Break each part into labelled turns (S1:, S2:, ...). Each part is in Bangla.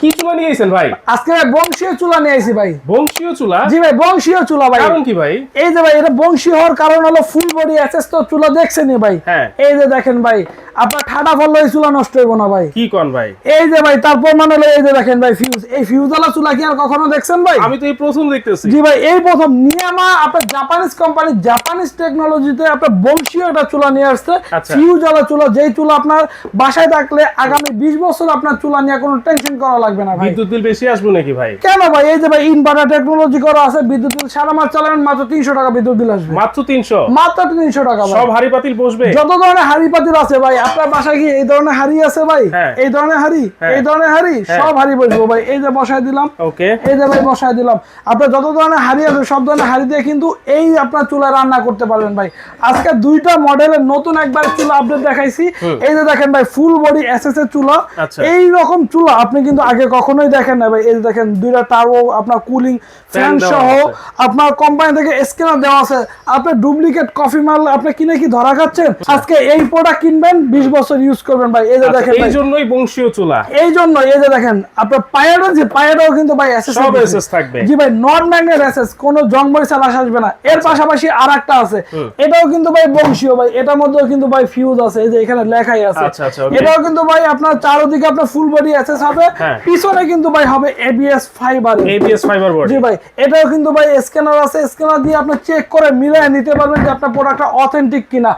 S1: কি চুলা নিয়ে আইছেন ভাই?
S2: আজকে ভাই বংশীয় চুলা নিয়ে আইছি ভাই।
S1: বংশীয় চুলা?
S2: জি ভাই, বংশীয় চুলা ভাই।
S1: কারণ কি ভাই?
S2: এই যে ভাই, এটা বংশীয় হওয়ার কারণ হলো ফুল বডি অ্যাসেস তো চুলা দেখছেনই ভাই।
S1: হ্যাঁ।
S2: এই যে দেখেন ভাই, আপনার ঠাডা ফল এই চুলা নষ্ট হইব না ভাই।
S1: কি কোন ভাই?
S2: এই যে ভাই, তারপর মানে হলো এই যে দেখেন ভাই ফিউজ, এই ফিউজওয়ালা চুলা কি আর কখনো দেখছেন ভাই?
S1: আমি তো এই প্রথম দেখতেছি।
S2: জি ভাই, এই প্রথম নিয়ামা আপনার জাপানিজ কোম্পানি, জাপানিজ টেকনোলজিতে আপনার বংশীয় একটা চুলা নিয়ে আসছে।
S1: আচ্ছা।
S2: ফিউজওয়ালা চুলা, যেই চুলা আপনার বাসায় থাকলে আগামী 20 বছর আপনার চুলা নিয়ে কোনো টেনশন করা লাগবে না ভাই।
S1: বিদ্যুৎ বিল বেশি আসবে নাকি ভাই?
S2: কেন ভাই? এই যে ভাই ইনভার্টার টেকনোলজি করা আছে, বিদ্যুৎ বিল সারা মাস চালাবেন মাত্র 300 টাকা বিদ্যুৎ বিল আসবে।
S1: মাত্র 300?
S2: মাত্র 300 টাকা ভাই।
S1: সব হাড়ি পাতিল বসবে?
S2: যত ধরনের হাড়ি পাতিল আছে ভাই, আপনার বাসায় কি এই ধরনের হাড়ি আছে ভাই?
S1: হ্যাঁ।
S2: এই ধরনের হাড়ি,
S1: হ্যাঁ।
S2: এই ধরনের হাড়ি,
S1: হ্যাঁ।
S2: সব হাড়ি বসবো ভাই। এই যে বসায় দিলাম,
S1: ওকে।
S2: এই যে ভাই বসায় দিলাম। আপনার যত ধরনের হাড়ি আছে সব ধরনের হাড়ি দিয়ে কিন্তু এই আপনার চুলায় রান্না করতে পারবেন ভাই। আজকে দুইটা মডেলের নতুন একবার চুলা আপডেট দেখাইছি। এই যে দেখেন ভাই, ফুল বডি এসএস এর চুলা।
S1: আচ্ছা।
S2: এই রকম চুলা আপনি কিন্তু আগে কখনোই দেখেন না ভাই। এই যে দেখেন দুইটা টার্বো, আপনার কুলিং ফ্যান
S1: দেওয়া
S2: সহ,
S1: আছে।
S2: আপনার কোম্পানি থেকে স্ক্যানার দেওয়া আছে। আপনি ডুপ্লিকেট কফি মাল আপনি কিনে কি ধরা খাচ্ছেন? আজকে এই প্রোডাক্ট কিনবেন, 20 বছর ইউজ করবেন ভাই। এই যে দেখেন
S1: এই
S2: ভাই,
S1: জন্যই বংশীয় চুলা।
S2: এই জন্য এই যে দেখেন আপনার পায়ারও, যে পায়ারও কিন্তু ভাই এসএস
S1: সব এসএস থাকবে।
S2: জি ভাই, নন ম্যাগনেট এসএস, কোনো জং মরিচা লাশ আসবে না। এর পাশাপাশি আরেকটা আছে, এটাও কিন্তু ভাই বংশীয় ভাই। এটার মধ্যেও কিন্তু ভাই ফিউজ আছে, এই যে এখানে লেখাই আছে।
S1: আচ্ছা, আচ্ছা, okay।
S2: এটাও কিন্তু ভাই আপনার চারদিকে আপনার ফুল বডি এসএস হবে।
S1: হ্যাঁ।
S2: পিছনে কিন্তু ভাই হবে ABS fibre.
S1: ABS fibre body.
S2: জি ভাই, এটাও কিন্তু ভাই স্ক্যানার আছে। স্ক্যানার দিয়ে আপনি চেক করে মিলিয়ে নিতে পারবেন যে আপনার প্রোডাক্টটা অথেন্টিক কিনা।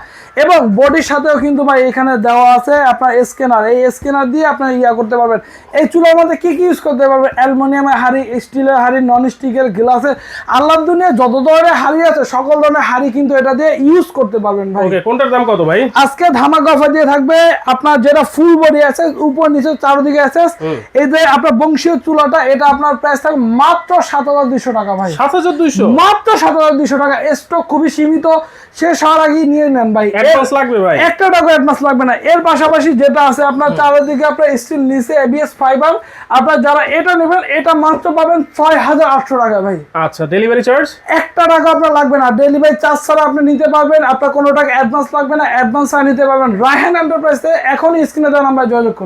S2: এবং বডির সাথেও কিন্তু ভাই এখানে দেওয়া আছে আপনার স্ক্যানার। এই স্ক্যানার দিয়ে আপনি ইয়া করতে পারবেন। এই চুলার মধ্যে কি কি ইউজ করতে পারবেন? অ্যালুমিনিয়ামের হাড়ি, স্টিলের হাড়ি, নন স্টিকের গ্লাসের, আল্লাহর দুনিয়া যত ধরনের হাড়ি আছে সকল ধরনের হাড়ি কিন্তু এটা দিয়ে ইউজ করতে পারবেন ভাই।
S1: ওকে, কোনটার দাম কত ভাই?
S2: আজকে ধামাকা অফার দিয়ে থাকবে আপনার, যেটা ফুল বডি আছে, উপর নিচে চারদিকে আছে। এই যে আপনার বংশীয় চুলাটা, এটা আপনার প্রাইস থাকবে মাত্র 7200 টাকা ভাই।
S1: 7200?
S2: মাত্র 7200 টাকা। স্টক খুবই সীমিত, শেষ হওয়ার আগে নিয়ে নেন ভাই।
S1: অ্যাডভান্স লাগবে ভাই?
S2: একটা টাকা অ্যাডভান্স লাগবে না। এর পাশাপাশি যেটা আছে আপনার চারদিকে আপনার স্টিল, নিচে এবিএস ফাইবার, আপনার যারা এটা নেবেন এটা মাত্র পাবেন 6800 টাকা ভাই।
S1: আচ্ছা, ডেলিভারি চার্জ?
S2: একটা টাকা আপনার লাগবে না। ডেলিভারি চার্জ ছাড়া আপনি নিতে পারবেন। আপনার কোনো টাকা অ্যাডভান্স লাগবে না। অ্যাডভান্স ছাড়া নিতে পারবেন। রায়হান এন্টারপ্রাইজে এখনই স্ক্রিনে দেওয়া নাম্বারে যোগাযোগ করুন।